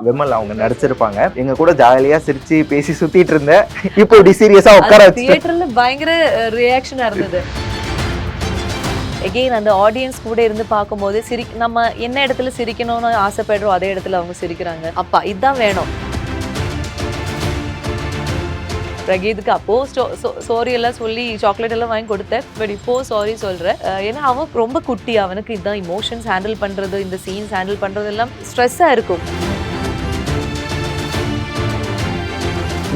விமல் அவங்க நடிச்சிருப்பாங்க. எங்க கூட ஜாலியா சிரிச்சு பேசி சுத்திட்டு இருந்தேன். இப்போ இப்படி சீரியஸா உட்கார வச்சு தியேட்டர்ல பயங்கர ரியாக்ஷனா இருந்தது. எகெயின் அந்த ஆடியன்ஸ் கூட இருந்து பார்க்கும்போது நம்ம என்ன இடத்துல சிரிக்கணும்னு ஆசைப்படுறோம் அதே இடத்துல அவங்க சிரிக்கிறாங்க. அப்பா இதுதான் வேணும். பிரகீதுக்கு அப்போ சாரி எல்லாம் சொல்லி சாக்லேட் எல்லாம் வாங்கி கொடுத்தேன். பட் இப்போ சாரி சொல்றேன். ஏன்னா அவன் ரொம்ப குட்டி, அவனுக்கு இதுதான் இமோஷன்ஸ் ஹேண்டில் பண்றது, இந்த சீன்ஸ் ஹேண்டில் பண்றது எல்லாம் ஸ்ட்ரெஸ்ஸா இருக்கும்.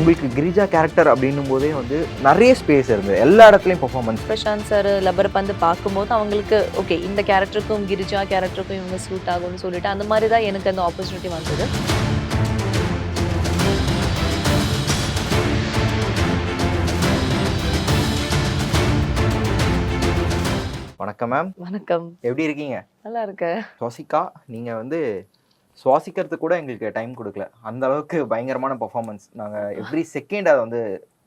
உங்களுக்கு கிரிஜா கேரக்டர் அப்படின்னும் போதே வந்து நிறைய ஸ்பேஸ் இருந்தது, எல்லா இடத்துலயும் பெர்ஃபார்மன்ஸ். பிரசாந்த் சார் லப்பர் பந்து பார்க்கும்போது அவங்களுக்கு ஓகே இந்த கேரக்டருக்கும் கிரிஜா கேரக்டருக்கும் இவங்க சூட் ஆகும்னு சொல்லிட்டு அந்த மாதிரி தான் எனக்கு அந்த ஆப்பர்ச்சுனிட்டி வந்தது. வணக்கம் மேம். வணக்கம். எப்படி இருக்கீங்க? நல்லா இருக்க. சுவாசிகா, நீங்க வந்து சுவாசிக்கிறதுக்கு கூட எங்களுக்கு டைம் கொடுக்கல, அந்த அளவுக்கு பயங்கரமான பெர்ஃபார்மன்ஸ். நாங்கள் எவ்ரி செகண்ட் அதை வந்து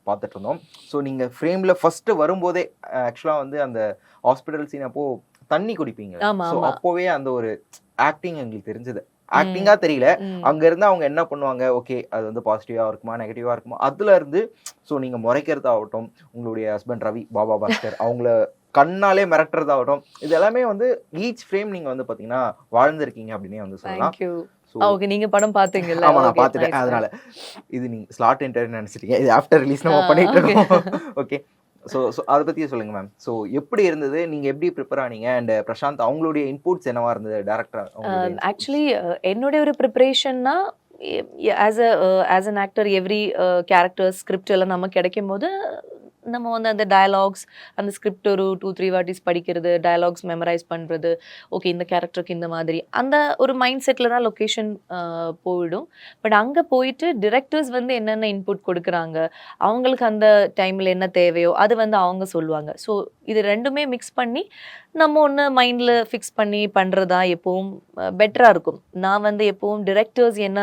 பார்த்துட்டு இருந்தோம். ஸோ நீங்கள் ஃப்ரேமில் ஃபஸ்ட்டு வரும்போதே ஆக்சுவலாக வந்து அந்த ஹாஸ்பிட்டல் சீன் அப்போ தண்ணி குடிப்பீங்க. ஸோ அப்போவே அந்த ஒரு ஆக்டிங் எங்களுக்கு தெரிஞ்சது. ஆக்டிங்காக தெரியல, அங்கே இருந்து அவங்க என்ன பண்ணுவாங்க, ஓகே அது வந்து பாசிட்டிவாக இருக்குமா நெகட்டிவாக இருக்குமா, அதுல இருந்து ஸோ நீங்கள் முறைக்கிறதாகட்டும், உங்களுடைய ஹஸ்பண்ட் ரவி பாபா பாஸ்கர் அவங்கள கண்ணாலே மிரட்டுறதாகட்டும், இது எல்லாமே வந்து ஈச் ஃப்ரேம் நீங்க வந்து பாத்தீங்கன்னா வாழ்ந்திருக்கீங்க அப்படின்னே வந்து சொல்லலாம். ஓகே, நீங்க படம் பாத்தீங்கல்ல? ஆமா, நான் பாத்துட்டேன். அதனால இது நீங்க ஸ்லாட் என்டர் நினைச்சிட்டீங்க, இது ஆஃப்டர் ரிலீஸ் நம்ம பண்ணிட்டு இருக்கோம். ஓகே, ஸோ அதை பத்தி சொல்லுங்க மேம். ஸோ எப்படி இருந்தது, நீங்க எப்படி ப்ரிப்பேர் ஆனீங்க, அண்ட் பிரசாந்த் அவங்களுடைய இன்புட்ஸ் என்னவா இருந்தது டேரக்டர்? ஆக்சுவலி என்னுடைய ஒரு ப்ரிப்பரேஷன்னா as an actor every character script எல்லாம் நமக்கு கிடைக்கும் போது நம்ம வந்து அந்த டயலாக்ஸ், அந்த ஸ்கிரிப்ட் ஒரு 2-3 வாட்டிஸ் படிக்கிறது, டயலாக்ஸ் மெமரைஸ் பண்ணுறது, ஓகே இந்த கேரக்டருக்கு இந்த மாதிரி அந்த ஒரு மைண்ட் செட்டில் தான் லொக்கேஷன் போயிடும். பட் அங்கே போயிட்டு டிரெக்டர்ஸ் வந்து என்னென்ன இன்புட் கொடுக்குறாங்க, அவங்களுக்கு அந்த டைமில் என்ன தேவையோ அது வந்து அவங்க சொல்லுவாங்க. ஸோ இது ரெண்டுமே மிக்ஸ் பண்ணி நம்ம ஒன்று மைண்டில் ஃபிக்ஸ் பண்ணி பண்ணுறதா எப்போவும் பெட்டராக இருக்கும். நான் வந்து எப்போவும் டிரெக்டர்ஸ் என்ன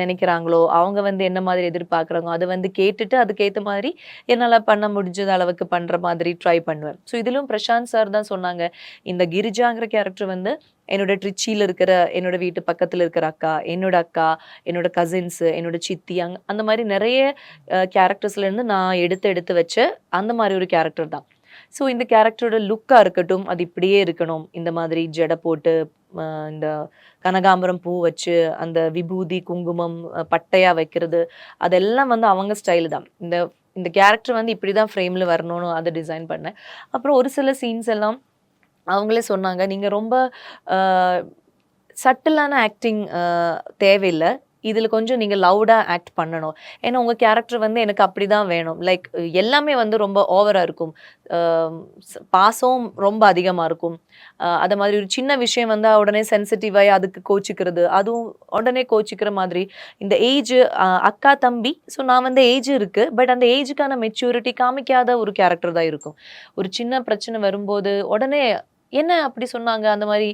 நினைக்கிறாங்களோ, அவங்க வந்து என்ன மாதிரி எதிர்பார்க்குறாங்களோ அதை வந்து கேட்டுட்டு அதுக்கேற்ற மாதிரி என்னால் பண்ண முடிஞ்சது அளவுக்கு பண்ணுற மாதிரி ட்ரை பண்ணுவேன். ஸோ இதிலும் பிரசாந்த் சார் தான் சொன்னாங்க, இந்த கிரிஜாங்கிற கேரக்டர் வந்து என்னோட ட்ரிச்சியில் இருக்கிற என்னோட வீட்டு பக்கத்தில் இருக்கிற அக்கா, என்னோட கசின்ஸு, என்னோட சித்தி, அந்த மாதிரி நிறைய கேரக்டர்ஸ்லேருந்து நான் எடுத்து வச்ச அந்த மாதிரி ஒரு கேரக்டர் தான். ஸோ இந்த கேரக்டரோட லுக்காக இருக்கட்டும், அது இப்படியே இருக்கணும், இந்த மாதிரி ஜடை போட்டு இந்த கனகாம்பரம் பூ வச்சு அந்த விபூதி குங்குமம் பட்டையாக வைக்கிறது, அதெல்லாம் வந்து அவங்க ஸ்டைலு தான். இந்த கேரக்டர் வந்து இப்படி தான் ஃப்ரேமில் வரணும்னு அதை டிசைன் பண்ணேன். அப்புறம் ஒரு சில சீன்ஸ் எல்லாம் அவங்களே சொன்னாங்க, நீங்கள் ரொம்ப சட்டிலான ஆக்டிங் தேவையில்லை, இதில் கொஞ்சம் நீங்கள் லவுடாக ஆக்ட் பண்ணணும். ஏன்னா உங்கள் கேரக்டர் வந்து எனக்கு அப்படி தான் வேணும். லைக் எல்லாமே வந்து ரொம்ப ஓவராக இருக்கும், பாசம் ரொம்ப அதிகமாக இருக்கும். அதை மாதிரி ஒரு சின்ன விஷயம் வந்து உடனே சென்சிட்டிவாகி அதுக்கு கோச்சிக்கிறது, அதுவும் உடனே கோச்சிக்கிற மாதிரி. இந்த ஏஜ் அக்கா தம்பி, ஸோ நான் வந்து ஏஜ் இருக்குது, பட் அந்த ஏஜுக்கான மெச்சூரிட்டி காமிக்காத ஒரு கேரக்டர் தான் இருக்கும். ஒரு சின்ன பிரச்சனை வரும்போது உடனே என்ன அப்படி சொன்னாங்க அந்த மாதிரி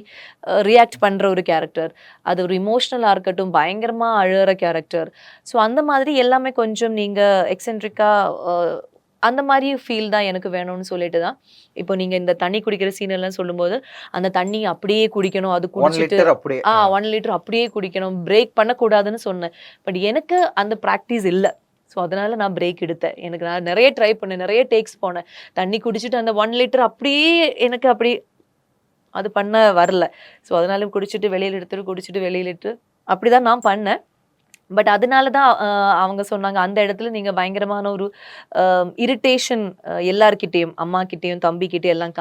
ரியாக்ட் பண்ணுற ஒரு கேரக்டர், அது ஒரு இமோஷ்னலாக இருக்கட்டும், பயங்கரமாக அழுகிற கேரக்டர். ஸோ அந்த மாதிரி எல்லாமே கொஞ்சம் நீங்கள் எக்ஸென்ட்ரிக்காக அந்த மாதிரி ஃபீல் தான் எனக்கு வேணும்னு சொல்லிட்டு தான் இப்போ நீங்கள் இந்த தண்ணி குடிக்கிற சீன் எல்லாம் சொல்லும்போது அந்த தண்ணி அப்படியே குடிக்கணும், அது குடிச்சிட்டு 1 லிட்டர் அப்படியே குடிக்கணும், பிரேக் பண்ணக்கூடாதுன்னு சொன்னேன். பட் எனக்கு அந்த ப்ராக்டிஸ் இல்லை. ஸோ அதனால் நான் பிரேக் எடுத்தேன். நான் நிறைய ட்ரை பண்ணேன், நிறைய டேக்ஸ் போனேன். தண்ணி குடிச்சிட்டு அந்த 1 லிட்டர் அப்படியே எனக்கு அப்படி அது பண்ண வரல. ஸோ அதனால குடிச்சிட்டு வெளியில் எடுத்து அப்படி தான் நான் பண்ணேன். பட் அதனால தான் அவங்க சொன்னாங்க, அந்த இடத்துல நீங்கள் பயங்கரமான ஒரு இரிட்டேஷன் எல்லார்கிட்டேயும், அம்மாக்கிட்டேயும் தம்பிக்கிட்டேயும் எல்லாம்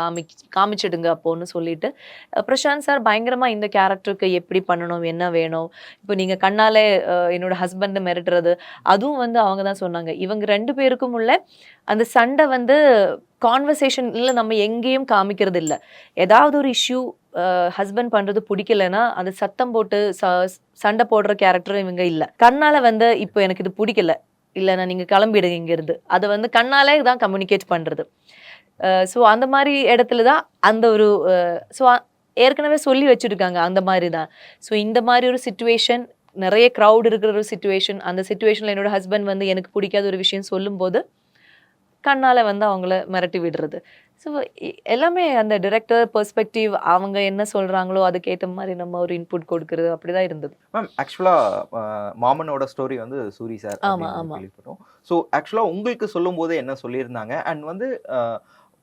காமிச்சிடுங்க அப்போன்னு சொல்லிட்டு பிரசாந்த் சார் பயங்கரமாக இந்த கேரக்டருக்கு எப்படி பண்ணணும், என்ன வேணும். இப்போ நீங்கள் கண்ணாலே என்னோட ஹஸ்பண்டை மிரட்டுறது, அதுவும் வந்து அவங்க தான் சொன்னாங்க. இவங்க 2 பேருக்கும் உள்ள அந்த சண்டை வந்து கான்வர்சேஷன் இல்லை, நம்ம எங்கேயும் காமிக்கிறது இல்லை. ஏதாவது ஒரு இஷ்யூ ஹஸ்பண்ட் பண்ணுறது பிடிக்கலைன்னா அது சத்தம் போட்டு சண்டை போடுற கேரக்டரும் இவங்க இல்லை. கண்ணால் வந்து இப்போ எனக்கு இது பிடிக்கல, இல்லைன்னா நீங்கள் கிளம்பிடுங்க இங்கேருந்து, அதை வந்து கண்ணாலே தான் கம்யூனிகேட் பண்ணுறது. ஸோ அந்த மாதிரி இடத்துல தான் அந்த ஒரு ஸோ ஏற்கனவே சொல்லி வச்சுருக்காங்க அந்த மாதிரி தான். ஸோ இந்த மாதிரி ஒரு சிச்சுவேஷன், நிறைய க்ரௌட் இருக்கிற ஒரு சிச்சுவேஷன், அந்த சிச்சுவேஷனில் என்னோட ஹஸ்பண்ட் வந்து எனக்கு பிடிக்காத ஒரு விஷயம் சொல்லும்போது கண்ணால் வந்து அவங்கள மிரட்டி விடுறது. ஸோ எல்லாமே அந்த டிரெக்டர் பெர்ஸ்பெக்டிவ் அவங்க என்ன சொல்றாங்களோ அதுக்கேற்ற மாதிரி நம்ம ஒரு இன்புட் கொடுக்கறது அப்படிதான் இருந்தது. மேம் ஆக்சுவலாக மாமனோட ஸ்டோரி வந்து சூரி சார் ஆமா, அப்படின்னு ஆமா. கேள்விப்பட்டோம். ஸோ ஆக்சுவலாக உங்களுக்கு சொல்லும் போதே என்ன சொல்லியிருந்தாங்க அண்ட் வந்து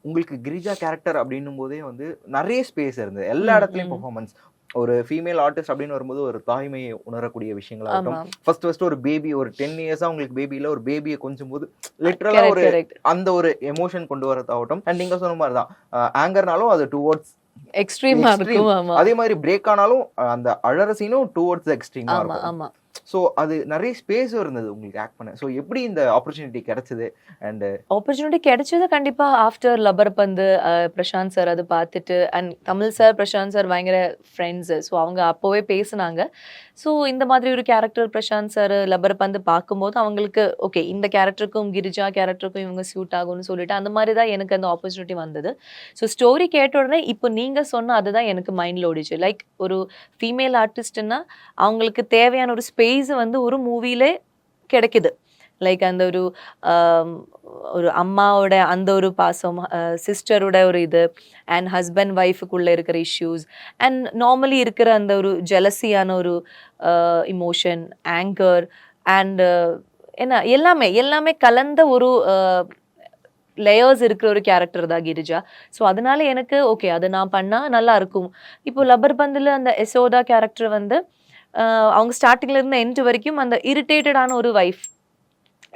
உங்களுக்கு கிரிஜா கேரக்டர் அப்படின்னும் போதே வந்து நிறைய ஸ்பேஸ் இருந்தது எல்லா இடத்துலையும் பெர்ஃபார்மன்ஸ். ஒரு ஃபீமேல் ஆர்டிஸ்ட் அப்படின்னு வரும்போது ஒரு தாய்மையை உணரக்கூடிய விஷயங்களாகட்டும், ஆமா. ஃபர்ஸ்ட் ஒரு பேபி ஒரு 10 இயர்ஸா உங்களுக்கு பேபியில ஒரு பேபியை கொஞ்சம் போது லிட்டரலா கரெக்ட், ஒரு கரெக்ட். அந்த ஒரு எமோஷன் கொண்டு வரதாகட்டும். அண்ட் நீங்க சொன்ன மாதிரி தான் ஆங்கர்னாலும் அது டுவோர்ட்ஸ் எக்ஸ்ட்ரீமா எக்ஸ்ட்ரீம். இருக்கும். ஆமா, அதே மாதிரி பிரேக் ஆனாலும் அந்த அழற சீனும் டுவோர்ட்ஸ் எக்ஸ்ட்ரீமா ஆமா, இருக்கும். ஆமா. ஸோ அது நிறைய ஸ்பேஸும் இருந்தது உங்களுக்கு ஆக்ட் பண்ண. ஸோ எப்படி இந்த ஆப்பர்ச்சுனிட்டி கிடைச்சது? அண்ட் ஆப்பர்ச்சுனிட்டி கிடைச்சது கண்டிப்பா ஆஃப்டர் லப்பர்பந்து பிரசாந்த் சார் அது பார்த்துட்டு, and Kamal sir Prashanth sir பயங்கர ஃப்ரெண்ட்ஸு. ஸோ அவங்க அப்போவே பேசுனாங்க. ஸோ இந்த மாதிரி ஒரு கேரக்டர் பிரசாந்த் சார் லப்பர்பந்து பார்க்கும்போது அவங்களுக்கு ஓகே இந்த கேரக்டருக்கும் கிரிஜா கேரக்டருக்கும் இவங்க சூட் ஆகும்னு சொல்லிட்டு அந்த மாதிரி தான் எனக்கு அந்த ஆப்பர்ச்சுனிட்டி வந்தது. ஸோ ஸ்டோரி கேட்ட உடனே இப்போ நீங்க சொன்ன அதுதான் எனக்கு மைண்டில் ஓடிச்சு. லைக் ஒரு ஃபீமேல் ஆர்டிஸ்ட்னா அவங்களுக்கு தேவையான ஒரு ஸ்பேஸ் வந்து ஒரு மூவிலே கிடைக்குது. லைக் அந்த ஒரு ஒரு அம்மாவோட அந்த ஒரு பாசம், சிஸ்டரோட ஒரு இது, அண்ட் ஹஸ்பண்ட் ஒய்ஃபுக்குள்ளே இருக்கிற இஷ்யூஸ், அண்ட் நார்மலி இருக்கிற அந்த ஒரு ஜெலசியான ஒரு இமோஷன், ஆங்கர், அண்ட் என்ன எல்லாமே எல்லாமே கலந்த ஒரு லேயர்ஸ் இருக்கிற ஒரு கேரக்டர் தான் கிரிஜா. ஸோ அதனால எனக்கு ஓகே அது நான் பண்ணால் நல்லா இருக்கும். இப்போ லப்பர்பந்தில் அந்த யசோதா கேரக்டர் வந்து அவங்க ஸ்டார்டிங்ல இருந்து எண்ட் வரைக்கும் அந்த இரிட்டேட்டடான ஒரு வைஃப்,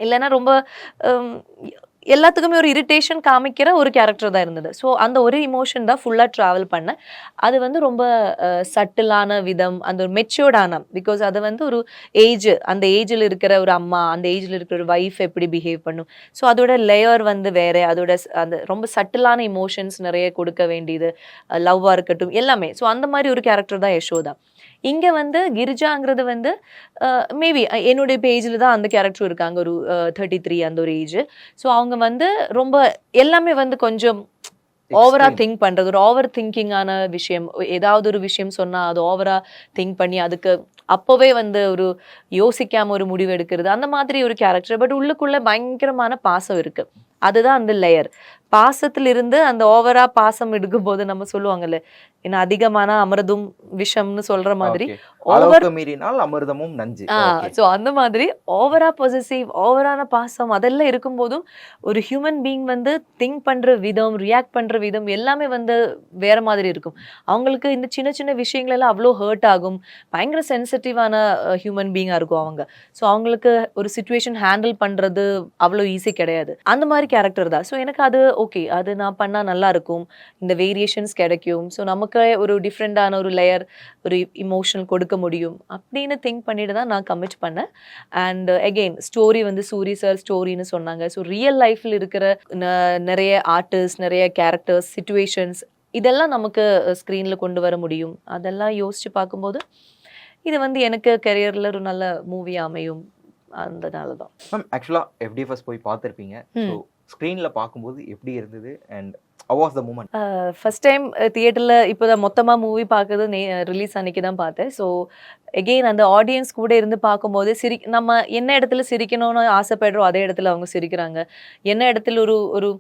இல்லைன்னா ரொம்ப எல்லாத்துக்குமே ஒரு இரிட்டேஷன் காமிக்கிற ஒரு கேரக்டர் தான் இருந்தது. ஸோ அந்த ஒரு இமோஷன் தான் ஃபுல்லாக ட்ராவல் பண்ணேன். அது வந்து ரொம்ப சட்டிலான விதம், அந்த ஒரு மெச்சூர்டான, பிகாஸ் அது வந்து ஒரு ஏஜ், அந்த ஏஜில் இருக்கிற ஒரு அம்மா, அந்த ஏஜில் இருக்கிற ஒரு வைஃப் எப்படி பிஹேவ் பண்ணும், ஸோ அதோட லேயர் வந்து வேறு, அதோட அந்த ரொம்ப சட்டிலான இமோஷன்ஸ் நிறைய கொடுக்க வேண்டியது, லவ்வாக இருக்கட்டும் எல்லாமே. ஸோ அந்த மாதிரி ஒரு கேரக்டர் தான் யசோதா. இங்கே வந்து கிரிஜாங்கிறது வந்து மேபி என்னுடைய பேஜில் தான் அந்த கேரக்டர் இருக்காங்க, ஒரு 33 அந்த ஒரு ஏஜ். ஸோ அவங்க வந்து ரொம்ப எல்லாமே வந்து கொஞ்சம் ஓவரா திங்க் பண்றது, ஒரு ஓவர் திங்கிங்கான விஷயம், ஏதாவது ஒரு விஷயம் சொன்னா அது ஓவரா திங்க் பண்ணி அதுக்கு அப்போவே வந்து ஒரு யோசிக்காம ஒரு முடிவு எடுக்கிறது, அந்த மாதிரி ஒரு கேரக்டர். பட் உள்ளுக்குள்ள பயங்கரமான பாசம் இருக்கு. அதுதான் அந்த லேயர். பாசத்திலிருந்து அந்த ஓவரா பாசம் எடுக்கும்போது நம்ம சொல்லுவாங்கல்ல, ஏன்னா அதிகமான அமிர்தம் விஷம்னு சொல்ற மாதிரி அளவுக்கு மீறினால் அமிர்தமும் நஞ்சு. ஸோ அந்த மாதிரி ஓவரா பொசசிவ், ஓவரான பாசம் அதெல்லாம் இருக்கும்போதும் ஒரு ஹியூமன் பீயிங் வந்து திங்க் பண்ற விதம், ரியாக்ட் பண்ற விதம் எல்லாமே வந்து வேற மாதிரி இருக்கும். அவங்களுக்கு இந்த சின்ன சின்ன விஷயங்கள் எல்லாம் அவ்வளோ ஹர்ட் ஆகும். பயங்கர சென்சிட்டிவான ஹியூமன் பீயிங்கா இருக்கும் அவங்க. ஸோ அவங்களுக்கு ஒரு சிச்சுவேஷன் ஹேண்டில் பண்றது அவ்வளோ ஈஸி கிடையாது. அந்த மாதிரி கேரக்டர் தான். ஸோ எனக்கு அது ஓகே, அது நான் பண்ணா நல்லா இருக்கும், இந்த வேரியேஷன்ஸ் கிடைக்கும், ஸோ நமக்கு ஒரு டிஃப்ரெண்டான ஒரு லேயர், ஒரு இமோஷனல் கொடுக்க முடியும் அப்படின்னு திங்க் பண்ணிட்டு தான் நான் கமிட் பண்ணேன். அண்ட் அகெயின் ஸ்டோரி வந்து சூரி சார் ஸ்டோரின்னு சொன்னாங்க. ஸோ ரியல் லைஃப்ல இருக்கிற நிறைய ஆர்டிஸ்ட், நிறைய கேரக்டர்ஸ், சிச்சுவேஷன்ஸ் இதெல்லாம் நமக்கு ஸ்க்ரீன்ல கொண்டு வர முடியும். அதெல்லாம் யோசிச்சு பார்க்கும்போது இது வந்து எனக்கு கெரியர்ல ஒரு நல்ல மூவி அமையும். அதனால தான் மேம் ஆக்சுவலாக FDFS போய் பார்த்துருப்பீங்க. ஸோ ஸ்க்ரீனில் பார்க்கும்போது எப்படி இருந்தது and how was the moment? First time தியேட்டரில் இப்போ தான் மொத்தமாக மூவி பார்க்குறது ரிலீஸ் அன்னைக்கு தான் பார்த்தேன். ஸோ எகெயின் அந்த ஆடியன்ஸ் கூட இருந்து பார்க்கும்போது நம்ம என்ன இடத்துல சிரிக்கணும்னு ஆசைப்படுறோம் அதே இடத்துல அவங்க சிரிக்கிறாங்க. என்ன இடத்துல ஒரு ஒரு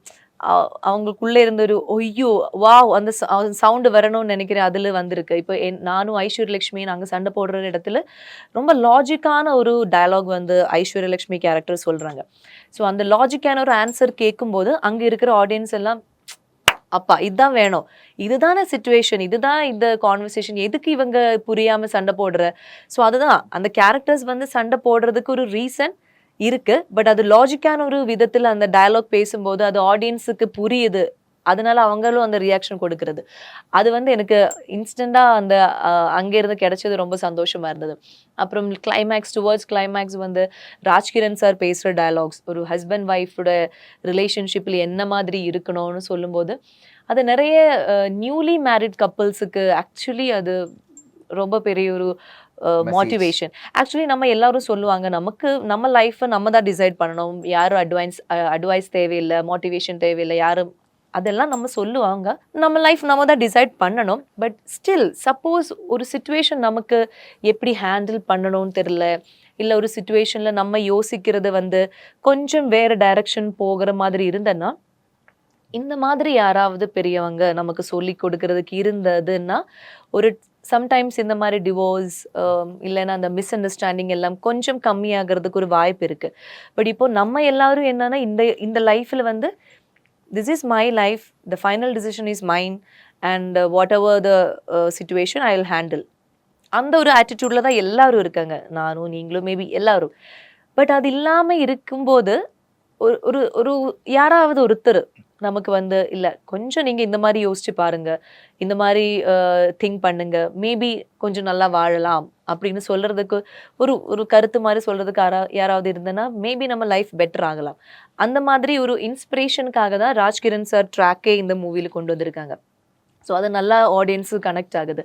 அவங்களுக்குள்ளே இருந்த ஒரு ஒய்யோ வாவ் அந்த சவுண்டு வரணும்னு நினைக்கிறேன், அதில் வந்திருக்கு. இப்போ நானும் ஐஸ்வர்யலட்சுமி நாங்கள் சண்டை போடுற இடத்துல ரொம்ப லாஜிக்கான ஒரு டயலாக் வந்து ஐஸ்வர்யலட்சுமி கேரக்டர் சொல்கிறாங்க. ஸோ அந்த லாஜிக்கான ஒரு ஆன்சர் கேட்கும்போது அங்கே இருக்கிற ஆடியன்ஸ் எல்லாம் அப்பா இதுதான் வேணும், இதுதானே சிச்சுவேஷன், இதுதான் இந்த கான்வர்சேஷன், எதுக்கு இவங்க புரியாம சண்டை போடுற. ஸோ அதுதான் அந்த கேரக்டர்ஸ் வந்து சண்டை போடுறதுக்கு ஒரு ரீசன் இருக்கு. பட் அது லாஜிக்கான ஒரு விதத்தில் அந்த டயலாக் பேசும்போது அது ஆடியன்ஸுக்கு புரியுது, அதனால அவங்களும் அந்த ரியாக்ஷன் கொடுக்கறது, அது வந்து எனக்கு இன்ஸ்டண்டாக அந்த அங்கேருந்து கிடைச்சது ரொம்ப சந்தோஷமா இருந்தது. அப்புறம் கிளைமேக்ஸ், டுவர்ட்ஸ் கிளைமேக்ஸ் வந்து ராஜ்கிரண் சார் பேசுகிற டயலாக்ஸ், ஒரு ஹஸ்பண்ட் ஒய்ஃபோட ரிலேஷன்ஷிப்பில் என்ன மாதிரி இருக்கணும்னு சொல்லும்போது அது நிறைய நியூலி மேரிட் கப்புள்ஸுக்கு ஆக்சுவலி அது ரொம்ப பெரிய ஒரு மோட்டிவேஷன். ஆக்சுவலி நம்ம எல்லாரும் சொல்லுவாங்க நமக்கு நம்ம லைஃப்பை நம்ம தான் டிசைட் பண்ணணும், யாரும் அட்வைஸ் தேவையில்லை, மோட்டிவேஷன் தேவையில்லை, யாரும் அதெல்லாம் நம்ம சொல்லுவாங்க, நம்ம லைஃப் நம்ம தான் டிசைட் பண்ணணும். பட் ஸ்டில் சப்போஸ் ஒரு சிச்சுவேஷன் நமக்கு எப்படி ஹேண்டில் பண்ணணும்னு தெரியல, இல்லை ஒரு சிச்சுவேஷனில் நம்ம யோசிக்கிறது வந்து கொஞ்சம் வேறு டைரக்ஷன் போகிற மாதிரி இருந்தேன்னா இந்த மாதிரி யாராவது பெரியவங்க நமக்கு சொல்லி கொடுக்கறதுக்கு இருந்ததுன்னா ஒரு சம்டைம்ஸ் இந்த மாதிரி டிவோர்ஸ் இல்லைன்னா அந்த மிஸ் அண்டர்ஸ்டாண்டிங் எல்லாம் கொஞ்சம் கம்மியாகிறதுக்கு ஒரு வாய்ப்பு இருக்கு. பட் இப்போ நம்ம எல்லாரும் என்னன்னா இந்த இந்த லைஃப்ல வந்து this is my life, the final decision is mine, and whatever the situation I'll handle. அந்த ஒரு ஆட்டிடியூட்ல தான் எல்லாரும் இருக்காங்க, நானும் நீங்களும் மேபி எல்லாரும். பட் அது இல்லாம இருக்கும்போது ஒரு ஒரு ஒரு யாராவது ஒருத்தர் நமக்கு வந்து இல்ல கொஞ்சம் நீங்க இந்த மாதிரி யோசிச்சு பாருங்க, இந்த மாதிரி திங்க் பண்ணுங்க, மேபி கொஞ்சம் நல்லா வாழலாம் அப்படின்னு சொல்றதுக்கு ஒரு ஒரு கருத்து மாதிரி சொல்றதுக்கு யாராவது இருந்தனா மேபி நம்ம லைஃப் பெட்டர் ஆகலாம். அந்த மாதிரி ஒரு இன்ஸ்பிரேஷனுக்காக தான் ராஜ்கிரண் சார் ட்ராக்கே இந்த மூவில கொண்டு வந்திருக்காங்க. ஸோ அது நல்லா ஆடியன்ஸு கனெக்ட் ஆகுது.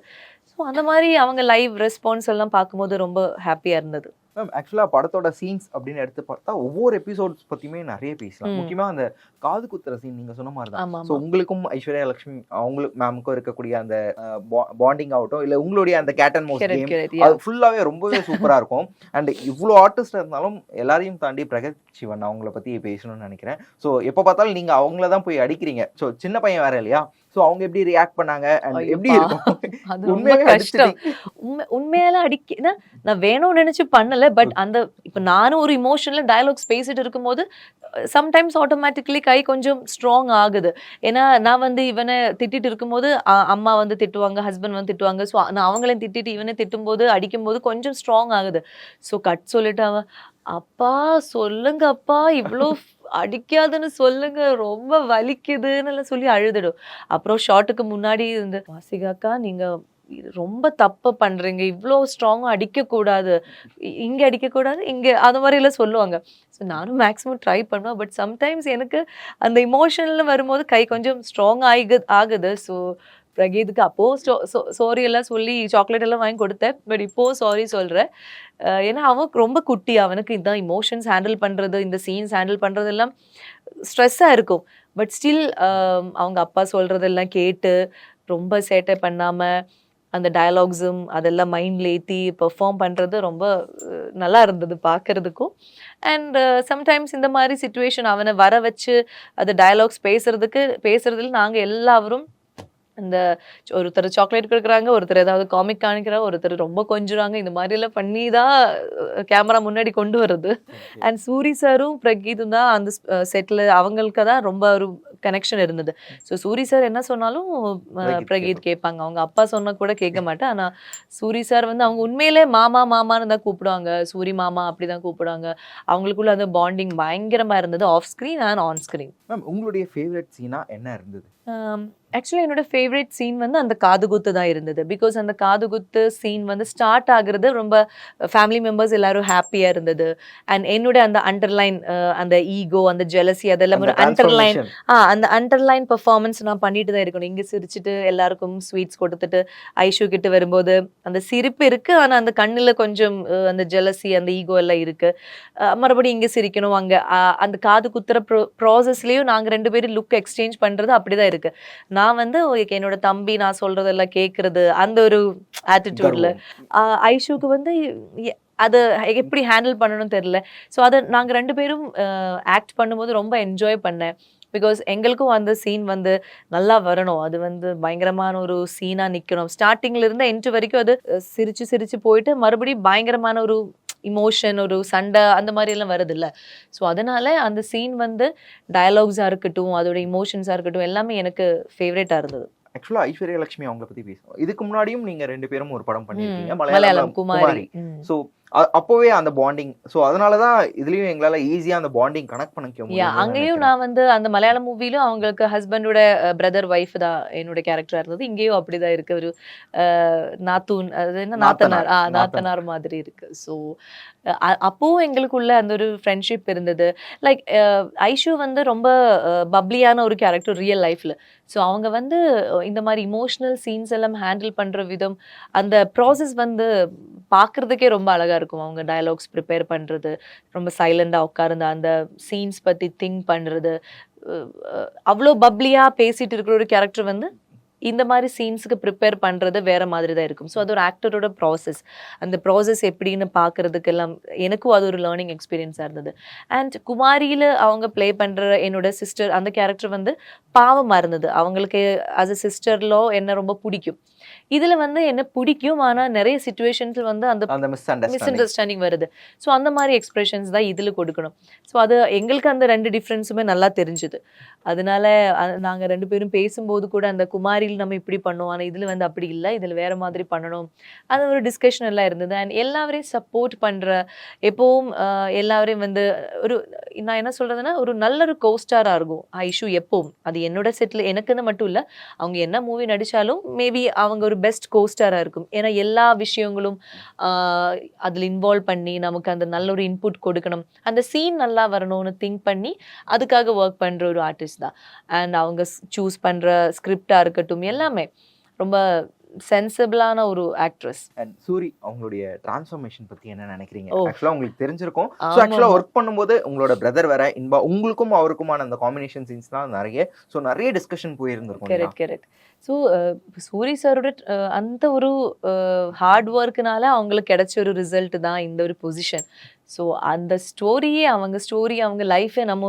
ஸோ அந்த மாதிரி அவங்க லைவ் ரெஸ்பான்ஸ் எல்லாம் பார்க்கும்போது ரொம்ப ஹாப்பியாக இருந்தது. மேம் ஆக்சுவலாக படத்தோட சீன்ஸ் அப்படின்னு எடுத்து பார்த்தா ஒவ்வொரு எபிசோட்ஸ் பற்றியுமே நிறைய பேசலாம். முக்கியமாக அந்த காது குத்துற சீன் நீங்கள் சொன்ன மாதிரி தான். ஸோ உங்களுக்கும் ஐஸ்வர்யா லட்சுமி அவங்களுக்கு மேமுக்கும் இருக்கக்கூடிய அந்த பாண்டிங் ஆகட்டும், இல்லை உங்களுடைய அந்த கேட் அண்ட் மவுஸ் கேம் அது ஃபுல்லாகவே ரொம்பவே சூப்பராக இருக்கும். அண்ட் இவ்வளோ ஆர்டிஸ்ட் இருந்தாலும் எல்லாரையும் தாண்டி பிரகத் சிவன் அவங்கள பற்றி பேசணும்னு நினைக்கிறேன். ஸோ எப்போ பார்த்தாலும் நீங்கள் அவங்கள தான் போய் அடிக்கிறீங்க. ஸோ சின்ன பையன் வேற இல்லையா? ஸோ அவங்க எப்படி ரியாக்ட் பண்ணாங்க அண்ட் எப்படி இருக்கும்? உண்மையால அடிக்க நான் வேணும்னு நினைச்சு பண்ணல. பட் அந்த இப்ப நானும் ஒரு இமோஷன்ல டயலாக்ஸ் பேசிட்டு இருக்கும்போது சம்டைம்ஸ் ஆட்டோமேட்டிக்கலி கை கொஞ்சம் ஸ்ட்ராங் ஆகுது. ஏன்னா நான் வந்து இவனை திட்டிட்டு இருக்கும்போது அம்மா வந்து திட்டுவாங்க, ஹஸ்பண்ட் வந்து திட்டுவாங்க. ஸோ நான் அவங்களையும் திட்டிட்டு இவனை திட்டும்போது அடிக்கும்போது கொஞ்சம் ஸ்ட்ராங் ஆகுது. ஸோ கட் சொல்லிட்டு அவன் அப்பா சொல்லுங்க அப்பா இவ்வளோ அடிக்காதுன்னு சொல்லுங்க, ரொம்ப வலிக்குதுன்னு சொல்லி அழுதுடும். அப்புறம் ஷார்ட்டுக்கு முன்னாடி இருந்து வாசிகாக்கா நீங்க ரொம்ப தப்பு பண்றீங்க, இவ்வளோ ஸ்ட்ராங்கா அடிக்கக்கூடாது, இங்க அடிக்கக்கூடாது, இங்க அது மாதிரிலாம் சொல்லுவாங்க. ஸோ நானும் மேக்ஸிமம் ட்ரை பண்ணுவேன். பட் சம்டைம்ஸ் எனக்கு அந்த இமோஷன்ல வரும்போது கை கொஞ்சம் ஸ்ட்ராங் ஆகுது. ஸோ பிரகீதுக்கு அப்போ சாரி எல்லாம் சொல்லி சாக்லேட் எல்லாம் வாங்கி கொடுத்தேன். பட் இப்போ சாரி சொல்றேன். ஏன்னா அவன் ரொம்ப குட்டி, அவனுக்கு இதான் இமோஷன்ஸ் ஹேண்டில் பண்றது, இந்த சீன்ஸ் ஹேண்டில் பண்றது எல்லாம் ஸ்ட்ரெஸ்ஸா இருக்கும். பட் ஸ்டில் அவங்க அப்பா சொல்றதெல்லாம் கேட்டு ரொம்ப சேட்டை பண்ணாம அந்த டயலாக்ஸும் அதெல்லாம் மைண்ட்ல ஏற்றி பெர்ஃபார்ம் பண்ணுறது ரொம்ப நல்லா இருந்தது பார்க்கறதுக்கும். அண்ட் சம்டைம்ஸ் இந்த மாதிரி சுச்சுவேஷன் அவனை வர வச்சு அது டயலாக்ஸ் பேசுறதுல நாங்கள் எல்லாரும் இந்த ஒருத்தர் சாக்லேட் கொடுக்குறாங்க, ஒருத்தர் ஏதாவது காமிக் காணிக்கிறாங்க, ஒருத்தர் ரொம்ப கொஞ்சுறாங்க, இந்த மாதிரிலாம் பண்ணி தான் கேமரா முன்னாடி கொண்டு வருது. அண்ட் சூரி சாரும் பிரகீதும் தான் அந்த செட்டில் அவங்களுக்கு தான் ரொம்ப ஒரு கனெக்ஷன் இருந்தது. ஸோ சூரி சார் என்ன சொன்னாலும் பிரகீத் கேட்பாங்க. அவங்க அப்பா சொன்னா கூட கேட்க மாட்டேன். ஆனால் சூரி சார் வந்து அவங்க உண்மையிலே மாமா மாமான்னு தான் கூப்பிடுவாங்க, சூரி மாமா அப்படி தான் கூப்பிடுவாங்க. அவங்களுக்குள்ள அந்த பாண்டிங் பயங்கரமாக இருந்தது, off screen and on screen. Ma'am உங்களுடைய ஃபேவரட் சீனா என்ன இருந்தது? ஆக்சுவலி என்னோட ஃபேவரட் சீன் வந்து அந்த காதுகுத்து தான் இருந்தது. பிகாஸ் அந்த காதுகுத்து சீன் வந்து ஸ்டார்ட் ஆகுறது ரொம்ப ஃபேமிலி மெம்பர்ஸ் எல்லாரும் ஹாப்பியாக இருந்தது. அண்ட் என்னோட அந்த அண்டர்லைன் அந்த ஈகோ, அந்த ஜெலசி அதெல்லாம் ஒரு அண்டர்லைன் அந்த அண்டர்லைன் பெர்ஃபார்மன்ஸ் நான் பண்ணிட்டு தான் இருக்கணும். இங்கே சிரிச்சுட்டு எல்லாருக்கும் ஸ்வீட்ஸ் கொடுத்துட்டு ஐஷு கிட்ட வரும்போது அந்த சிரிப்பு இருக்கு, ஆனால் அந்த கண்ணில் கொஞ்சம் அந்த ஜெலசி அந்த ஈகோ எல்லாம் இருக்கு. மறுபடியும் இங்கே சிரிக்கணும், அங்கே அந்த காது குத்துற ப்ராசஸ்லேயும் நாங்கள் ரெண்டு பேரும் லுக் எக்ஸ்சேஞ்ச் பண்ணுறது அப்படிதான் இருக்கு. நான் வந்து என்னோட தம்பி நான் சொல்றதெல்லாம் கேட்கறது அந்த ஒரு ஆட்டிடியூட்ல, ஐஷுக்கு வந்து அதை எப்படி ஹேண்டில் பண்ணணும்னு தெரியல. ஸோ அதை நாங்கள் ரெண்டு பேரும் ஆக்ட் பண்ணும்போது ரொம்ப என்ஜாய் பண்ணேன். பிகாஸ் எங்களுக்கும் அந்த சீன் வந்து நல்லா வரணும், அது வந்து பயங்கரமான ஒரு சீனாக நிற்கணும். ஸ்டார்டிங்ல இருந்து எண்டு வரைக்கும் அது சிரிச்சு சிரிச்சு போயிட்டு மறுபடியும் பயங்கரமான ஒரு இமோஷன், ஒரு சண்டை அந்த மாதிரி எல்லாம் வருது இல்லை. ஸோ அதனால அந்த சீன் வந்து டயலாக்ஸாக இருக்கட்டும், அதோட இமோஷன்ஸாக இருக்கட்டும், எல்லாமே எனக்கு ஃபேவரேட்டாக இருந்தது. ஆக்சுவலா ஐஸ்வர்யா லட்சுமி அவங்கள பத்தி பேசுவோம். இதுக்கு முன்னாடியும் நீங்க ரெண்டு பேரும் ஒரு படம் பண்ணிருக்கீங்க, மலையாளம் குமாரி. ஸோ அப்போவே அந்த பாண்டிங், ஸோ அதனாலதான் இதுலயும் எங்களால ஈஸியா அந்த பாண்டிங் கனெக்ட் பண்ணிக்க முடியும். அங்கேயும் நான் வந்து அந்த மலையாள மூவிலும் அவங்களுக்கு ஹஸ்பண்டோட பிரதர் ஒய்ஃப் தான் என்னோட கேரக்டரா இருந்தது. இங்கேயும் அப்படிதான் இருக்கு, ஒரு நாத்தூன், அது என்ன நாத்தனார் மாதிரி இருக்கு. ஸோ அப்போவும் எங்களுக்குள்ள அந்த ஒரு ஃப்ரெண்ட்ஷிப் இருந்தது. லைக் ஐஷு வந்து ரொம்ப பப்ளியான ஒரு கேரக்டர் ரியல் லைஃப்ல. ஸோ அவங்க வந்து இந்த மாதிரி இமோஷனல் சீன்ஸ் எல்லாம் ஹேண்டில் பண்ற விதம், அந்த ப்ராசஸ் வந்து பார்க்கறதுக்கே ரொம்ப அழகா இருக்கும். அவங்க டயலாக்ஸ் ப்ரிப்பேர் பண்றது, ரொம்ப சைலண்டா உட்கார்ந்து அந்த சீன்ஸ் பத்தி திங்க் பண்றது, அவ்வளோ பப்ளியா பேசிட்டு இருக்கிற ஒரு கேரக்டர் வந்து இந்த மாதிரி சீன்ஸுக்கு ப்ரிப்பேர் பண்ணுறது வேற மாதிரி தான் இருக்கும். ஸோ அது ஒரு ஆக்டரோட ப்ராசஸ். அந்த ப்ராசஸ் எப்படின்னு பார்க்கறதுக்கெல்லாம் எனக்கும் அது ஒரு லேர்னிங் எக்ஸ்பீரியன்ஸாக இருந்தது. அண்ட் குமாரியில் அவங்க ப்ளே பண்ணுற என்னோட சிஸ்டர் அந்த கேரக்டர் வந்து பாவமாக இருந்தது. அவங்களுக்கு ஆஸ் அ சிஸ்டர்லோ என்ன ரொம்ப பிடிக்கும். இதில் வந்து என்ன பிடிக்கும், ஆனால் நிறைய சுச்சுவேஷன்ஸில் வந்து அந்த மிஸ் அண்டர்ஸ்டாண்டிங் வருது. ஸோ அந்த மாதிரி எக்ஸ்பிரஷன்ஸ் தான் இதில் கொடுக்கணும். ஸோ அது எங்களுக்கு அந்த 2 டிஃப்ரென்ஸுமே நல்லா தெரிஞ்சுது. அதனால நாங்கள் 2 பேரும் பேசும்போது கூட அந்த குமாரியில் நம்ம இப்படி பண்ணோம், ஆனால் இதில் வந்து அப்படி இல்லை, இதில் வேற மாதிரி பண்ணணும், அது ஒரு டிஸ்கஷன் எல்லாம் இருந்தது. அண்ட் எல்லாரையும் சப்போர்ட் பண்ணுற எப்போவும் எல்லாரையும் வந்து ஒரு நான் என்ன சொல்கிறதுன்னா ஒரு நல்ல ஒரு கோஸ்டாராக இருக்கும் ஐஷு எப்பவும். அது என்னோட செட்டில் எனக்குன்னு மட்டும் இல்லை, அவங்க என்ன மூவி நடித்தாலும் மேபி அவங்க ஒரு பெஸ்ட் கோஸ்டாராக இருக்கும். ஏன்னா எல்லா விஷயங்களும் அதில் இன்வால்வ் பண்ணி நமக்கு அந்த நல்ல ஒரு இன்புட் கொடுக்கணும், அந்த சீன் நல்லா வரணும்னு திங்க் பண்ணி அதுக்காக ஒர்க் பண்ணுற ஒரு ஆர்டிஸ்ட் தான். அண்ட் அவங்க சூஸ் பண்ணுற ஸ்கிரிப்டாக இருக்கட்டும் எல்லாமே ரொம்ப சென்சிபிளான ஒரு ஆக்ட்ரஸ். அண்ட் சூரி அவங்களுடைய டிரான்ஸ்ஃபர்மேஷன் பத்தி என்ன நினைக்கிறீங்க? ஓ. ஆக்சுவலா உங்களுக்கு தெரிஞ்சிருக்கும். ஸோ ஆக்சுவலா ஒர்க் பண்ணும்போது உங்களோட பிரதர் வேற உங்களுக்கும் அவருக்குமான அந்த காம்பினேஷன் சீன்ஸ் தான் நிறைய. ஸோ நிறைய டிஸ்கஷன் போயிருந்திருக்கும். கரெக்ட். ஸோ சூரி சாரோட அந்த ஒரு ஹார்ட் ஒர்க்குனால அவங்களுக்கு கிடைச்ச ஒரு ரிசல்ட் தான் இந்த ஒரு பொசிஷன். ஸோ அந்த அவங்க லைஃபை நம்ம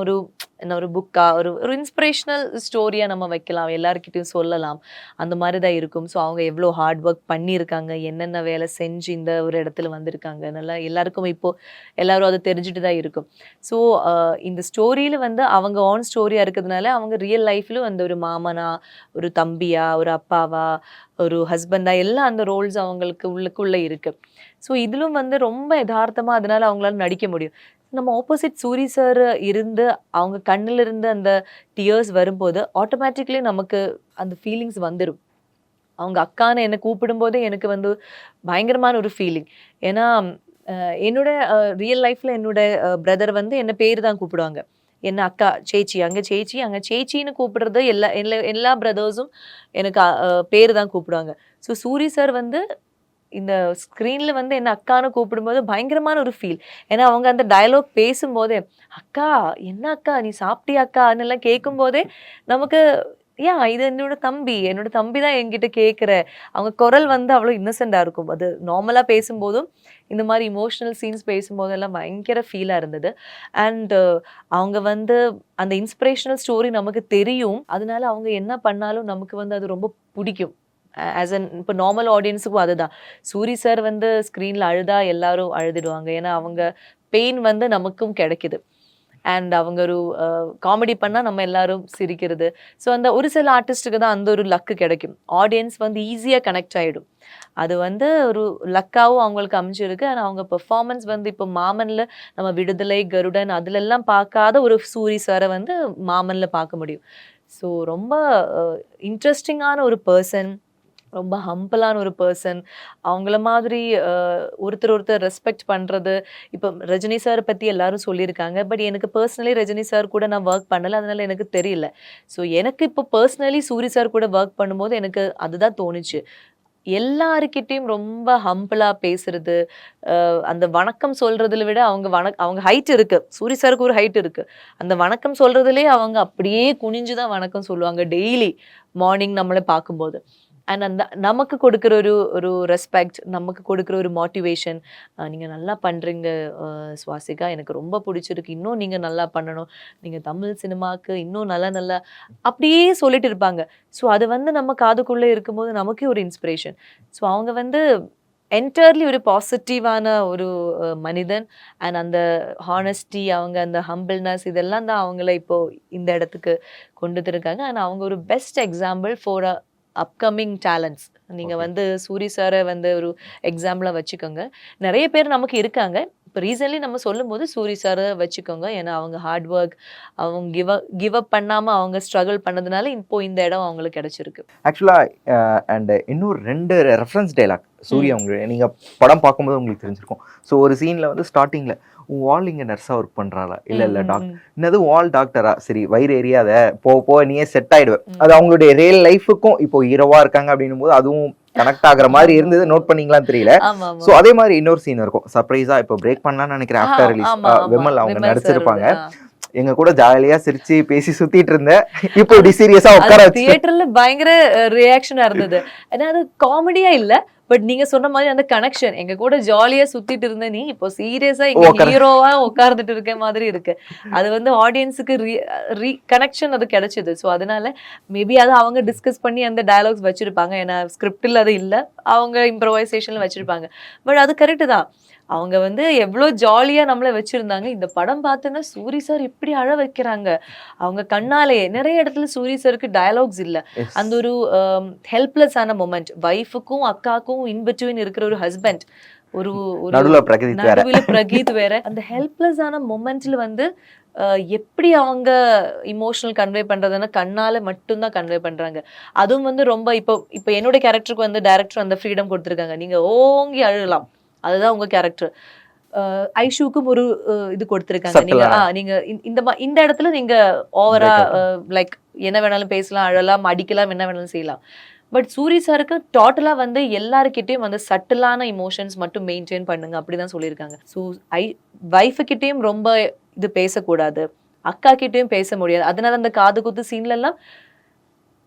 ஒரு புக்கா ஒரு இன்ஸ்பிரேஷனல் ஸ்டோரியாக நம்ம வைக்கலாம், எல்லாருக்கிட்டையும் சொல்லலாம், அந்த மாதிரி தான் இருக்கும். ஸோ அவங்க எவ்வளோ ஹார்ட் ஒர்க் பண்ணியிருக்காங்க, என்னென்ன வேலை செஞ்சு இந்த ஒரு இடத்துல வந்திருக்காங்க, நல்லா எல்லாருக்கும் இப்போது எல்லாரும் அதை தெரிஞ்சுட்டு தான் இருக்கும். ஸோ இந்த ஸ்டோரியில் வந்து அவங்க ஆன் ஸ்டோரியாக இருக்கிறதுனால அவங்க ரியல் லைஃப்லையும் அந்த ஒரு மாமனா, ஒரு தம்பியா, ஒரு அப்பாவா, ஒரு ஹஸ்பண்டா எல்லாம் அந்த ரோல்ஸ் அவங்களுக்கு உள்ளுக்குள்ளே இருக்கு. ஸோ இதிலும் வந்து ரொம்ப யதார்த்தமாக அதனால அவங்களால நடிக்க முடியும். நம்ம ஆப்போசிட் சூரி சார் இருந்து அவங்க கண்ணில் இருந்து அந்த டியர்ஸ் வரும்போது ஆட்டோமேட்டிக்லி நமக்கு அந்த ஃபீலிங்ஸ் வந்துடும். அவங்க அக்கான்னு என்னை கூப்பிடும்போதே எனக்கு வந்து பயங்கரமான ஒரு ஃபீலிங். ஏன்னா என்னோட ரியல் லைஃப்பில் என்னோட பிரதர் வந்து என்னை பேர் தான் கூப்பிடுவாங்க. என்ன அக்கா, சேச்சி, அங்கே சேச்சின்னு கூப்பிடுறது எல்லா பிரதர்ஸும் எனக்கு பேர் தான் கூப்பிடுவாங்க. ஸோ சூரி சார் வந்து இந்த ஸ்க்ரீனில் வந்து என்ன அக்கான்னு கூப்பிடும்போது பயங்கரமான ஒரு ஃபீல். ஏன்னா அவங்க அந்த டயலாக் பேசும்போதே அக்கா என்ன அக்கா நீ சாப்பிட்டியா அக்கான்னு எல்லாம் கேட்கும்போதே நமக்கு இது என்னோட தம்பி தான் என்கிட்ட கேட்குற. அவங்க குரல் வந்து அவ்வளோ இன்னசென்ட்டாக இருக்கும். அது நார்மலாக பேசும்போதும் இந்த மாதிரி இமோஷனல் சீன்ஸ் பேசும்போதெல்லாம் பயங்கர ஃபீலாக இருந்தது. அண்ட் அவங்க வந்து அந்த இன்ஸ்பிரேஷனல் ஸ்டோரி நமக்கு தெரியும், அதனால அவங்க என்ன பண்ணாலும் நமக்கு வந்து அது ரொம்ப பிடிக்கும். இப்போ நார்மல் ஆடியன்ஸுக்கும் அதுதான். சூரி சார் வந்து ஸ்க்ரீனில் அழுதா எல்லாரும் அழுதுடுவாங்க. ஏன்னா அவங்க பெயின் வந்து நமக்கும் கிடைக்குது. அண்ட் அவங்க ஒரு காமெடி பண்ணால் நம்ம எல்லாரும் சிரிக்கிறது. ஸோ அந்த ஒரு சில ஆர்டிஸ்ட்டுக்கு தான் அந்த ஒரு லக்கு கிடைக்கும். ஆடியன்ஸ் வந்து ஈஸியாக கனெக்ட் ஆகிடும். அது வந்து ஒரு லக்காவும் அவங்களுக்கு அமைஞ்சிருக்கு. ஆனால் அவங்க பெர்ஃபார்மன்ஸ் வந்து இப்போ மாமனில் நம்ம விடுதலை, கருடன் அதுலெல்லாம் பார்க்காத ஒரு சூரி சாரை வந்து மாமனில் பார்க்க முடியும். ஸோ ரொம்ப இன்ட்ரெஸ்டிங்கான ஒரு பர்சன், ரொம்ப ஹம்பிளான ஒரு பர்சன். அவங்கள மாதிரி ஒருத்தர் ரெஸ்பெக்ட் பண்ணுறது. இப்போ ரஜினி சார் பற்றி எல்லாரும் சொல்லியிருக்காங்க. பட் எனக்கு பர்சனலி ரஜினி சார் கூட நான் ஒர்க் பண்ணலை, அதனால எனக்கு தெரியல. ஸோ எனக்கு இப்போ பர்சனலி சூரி சார் கூட ஒர்க் பண்ணும்போது எனக்கு அதுதான் தோணுச்சு. எல்லாருக்கிட்டையும் ரொம்ப ஹம்பிளாக பேசுறது, அந்த வணக்கம் சொல்றதுல விட அவங்க ஹைட் இருக்கு. சூரி சாருக்கு ஒரு ஹைட் இருக்கு. அந்த வணக்கம் சொல்றதுலேயே அவங்க அப்படியே குனிஞ்சு தான் வணக்கம் சொல்லுவாங்க டெய்லி மார்னிங் நம்மளை பார்க்கும்போது. அண்ட் அந்த நமக்கு கொடுக்குற ஒரு ரெஸ்பெக்ட், நமக்கு கொடுக்குற ஒரு மோட்டிவேஷன். நீங்கள் நல்லா பண்ணுறீங்க சுவாசிகா, எனக்கு ரொம்ப பிடிச்சிருக்கு, இன்னும் நீங்கள் நல்லா பண்ணணும், நீங்கள் தமிழ் சினிமாவுக்கு இன்னும் நல்லா அப்படியே சொல்லிட்டு இருப்பாங்க. ஸோ அது வந்து நம்ம காதுக்குள்ளே இருக்கும்போது நமக்கே ஒரு இன்ஸ்பிரேஷன். ஸோ அவங்க வந்து என்டர்லி ஒரு பாசிட்டிவான ஒரு மனிதன். அண்ட் அந்த ஹானஸ்டி, அவங்க அந்த ஹம்பிள்னஸ் இதெல்லாம் தான் அவங்கள இப்போது இந்த இடத்துக்கு கொண்டு இருக்காங்க. அண்ட் அவங்க ஒரு best example for upcoming talents. நீங்கள் வந்து சூரி சாரை வந்து ஒரு எக்ஸாம்பிளாக வச்சுக்கோங்க. நிறைய பேர் நமக்கு இருக்காங்க. இப்போ ரீசன்ட்லி நம்ம சொல்லும் போது சூரி சாரை வச்சுக்கோங்க. ஏன்னா அவங்க ஹார்ட் ஒர்க், அவங்க கிவ் அப் பண்ணாமல் அவங்க ஸ்ட்ரகிள் பண்ணதுனால இப்போ இந்த இடம் அவங்களுக்கு கிடைச்சிருக்கு. ஆக்சுவலாக அண்ட் இன்னொரு 2 ரெஃபரன்ஸ் டைலாக் சூர்யா உங்களுக்கு நீங்கள் படம் பார்க்கும்போது உங்களுக்கு தெரிஞ்சிருக்கும். ஸோ ஒரு சீனில் வந்து ஸ்டார்டிங்கில் வால் இங்கே நர்ஸாக ஒர்க் பண்ணுறாளா, இல்லை டாக்டர், என்னது வால் டாக்டரா, சரி வயிறு எரியாத போக நீயே செட் ஆகிடுவேன். அது அவங்களுடைய ரியல் லைஃபுக்கும் இப்போ ஹீரோவாக இருக்காங்க அப்படின்னும் போது அதுவும் கனெக்ட் ஆகுற மாதிரி இருந்தது. நோட் பண்ணீங்களான்னு தெரியல. ஸோ அதே மாதிரி இன்னொரு சீன் இருக்கும் சர்ப்ரைஸா இப்போ பிரேக் பண்ணலாம்னு நினைக்கிறேன். ஆஃப்டர் ரிலீஸ் விமல் அவங்க நடிச்சிருப்பாங்க. எங்க கூட ஜாலியா சிரிச்சு பேசி சுத்திட்டு இருந்தேன், இப்போ இப்படி சீரியஸா உட்கார வச்சு தியேட்டர்ல பயங்கர ரியாக்ஷனா இருந்தது. ஏன்னா அது காமெடியா இல்ல, பட் நீங்க சொன்ன மாதிரி அந்த கனெக்ஷன், எங்க கூட ஜாலியா சுத்திட்டு இருந்த நீ இப்போ சீரியஸா இங்க ஹீரோவா உட்கார்ந்துட்டு இருக்க மாதிரி இருக்கு. அது வந்து ஆடியன்ஸுக்கு கனெக்ஷன் அது கிடைச்சது. ஸோ அதனால மேபி அதை அவங்க டிஸ்கஸ் பண்ணி அந்த டயலாக்ஸ் வச்சிருப்பாங்க. ஏன்னா ஸ்கிரிப்டில் அது இல்லை, அவங்க இம்ப்ரவைசேஷன்ல வச்சிருப்பாங்க. பட் அது கரெக்டு தான். அவங்க வந்து எவ்வளோ ஜாலியா நம்மள வச்சிருந்தாங்க. இந்த படம் பார்த்தோன்னா சூரி சார் இப்படி அழ வைக்கிறாங்க. அவங்க கண்ணாலேயே நிறைய இடத்துல சூரி சாருக்கு டயலாக்ஸ் இல்ல. அந்த ஒரு ஹெல்ப்லெஸ் ஆன மொமெண்ட், வைஃபுக்கும் அக்காக்கும் இன் பிட்வீன் இருக்கிற ஒரு ஹஸ்பண்ட், ஒரு நடுவுல பிரகீத் வேற. நடுவுல பிரகீத் வேற. அந்த ஹெல்ப்லெஸ் ஆன மொமெண்ட்ல வந்து எப்படி அவங்க இமோஷனல் கன்வே பண்றதுன்னா கண்ணால மட்டும்தான் கன்வே பண்றாங்க. அதுவும் வந்து ரொம்ப இப்போ என்னோட கேரக்டருக்கு வந்து டைரக்டர் அந்த ஃப்ரீடம் கொடுத்துருக்காங்க. நீங்க ஓங்கி அழலாம், அதுதான் உங்க கேரக்டர். ஐஷுக்கும் ஒரு இது கொடுத்துருக்காங்க. நீங்க இந்த இடத்துல நீங்க ஓவரா லைக் என்ன வேணாலும் பேசலாம், அழலாம், அடிக்கலாம், என்ன வேணாலும் செய்யலாம். பட் சூரி சாருக்கு டோட்டலா வந்து எல்லாருக்கிட்டையும் வந்து சட்டிலான இமோஷன்ஸ் மட்டும் மெயின்டைன் பண்ணுங்க அப்படிதான் சொல்லியிருக்காங்க. ஸோ வைஃபு கிட்டேயும் ரொம்ப இது பேசக்கூடாது, அக்கா கிட்டேயும் பேச முடியாது. அதனால அந்த காது குத்து சீன்ல எல்லாம்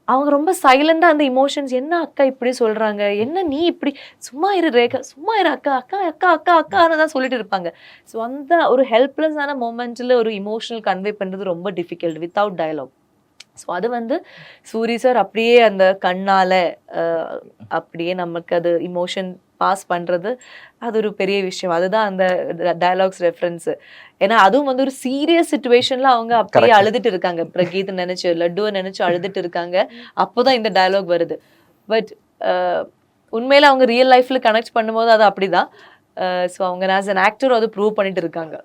அவங்க ரொம்ப சைலண்டா அந்த இமோஷன்ஸ், என்ன அக்கா இப்படி சொல்றாங்க, என்ன நீ இப்படி, சும்மா இரு ரேகா, சும்மா இரு அக்கா, அக்கா அக்கா அக்கா அக்கான்னு தான் சொல்லிட்டு இருப்பாங்க. ஸோ அந்த ஒரு ஹெல்ப்லெஸ்ஸான மொமெண்ட்ல ஒரு இமோஷனல் கன்வே பண்றது ரொம்ப டிஃபிகல்ட் வித்தவுட் டயலாக். ஸோ அது வந்து சூரி சார் அப்படியே அந்த கண்ணால அப்படியே நமக்கு அது இமோஷன் பாஸ் பண்றது, அது ஒரு பெரிய விஷயம். அதுதான் அந்த டயலாக்ஸ் ரெஃபரன்ஸ். ஏன்னா அதுவும் வந்து ஒரு சீரியஸ் சுச்சுவேஷன்ல அவங்க அப்படியே அழுதுட்டு இருக்காங்க. பிரகீத் நினைச்சு, லட்டுவை நினைச்சு அழுதுட்டு இருக்காங்க. அப்போதான் இந்த டயலாக் வருது. பட் உண்மையில அவங்க ரியல் லைஃப்ல கனெக்ட் பண்ணும்போது அது அப்படிதான். ஸோ அவங்க ஆஸ் அன் ஆக்டர் அது ப்ரூவ் பண்ணிட்டு இருக்காங்க.